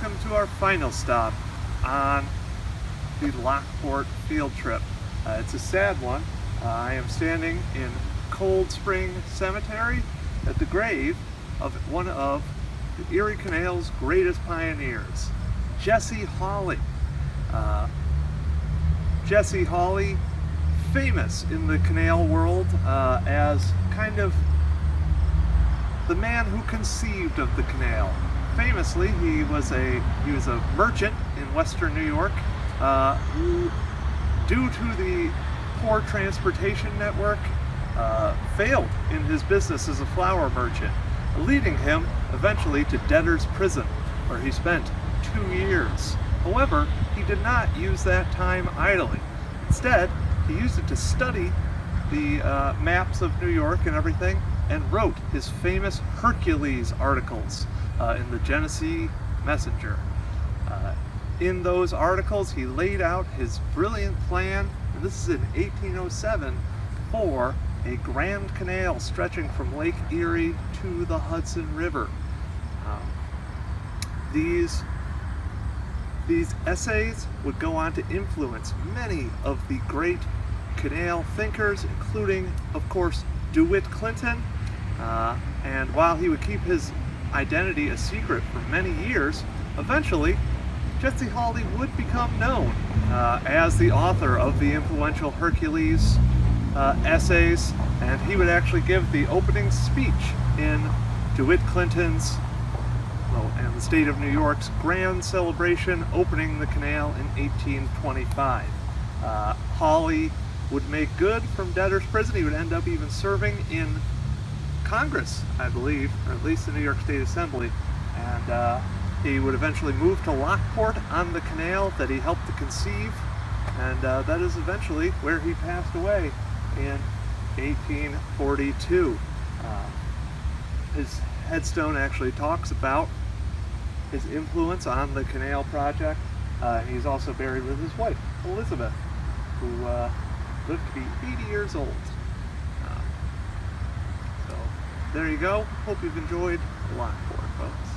welcome to our final stop on the Lockport field trip. It's a sad one. I am standing in Cold Spring Cemetery at the grave of one of the Erie Canal's greatest pioneers, Jesse Hawley. Jesse Hawley, famous in the canal world as kind of the man who conceived of the canal. Famously, he was a merchant in western New York who, due to the poor transportation network, failed in his business as a flour merchant, leading him eventually to debtor's prison, where he spent 2 years. However, he did not use that time idly. Instead, he used it to study the maps of New York and everything, and wrote his famous Hercules articles in the Genesee Messenger. In those articles, he laid out his brilliant plan, and this is in 1807, for a grand canal stretching from Lake Erie to the Hudson River. These essays would go on to influence many of the great canal thinkers, including, of course, DeWitt Clinton. And while he would keep his identity a secret for many years, eventually Jesse Hawley would become known as the author of the influential Hercules essays, and he would actually give the opening speech in DeWitt Clinton's and the state of New York's grand celebration opening the canal in 1825. Hawley would make good from debtor's prison. He would end up even serving in Congress, I believe, or at least the New York State Assembly, and he would eventually move to Lockport on the canal that he helped to conceive, and that is eventually where he passed away in 1842. His headstone actually talks about his influence on the canal project. He's also buried with his wife, Elizabeth, who lived to be 80 years old. So there you go. Hope you've enjoyed Lockport, folks.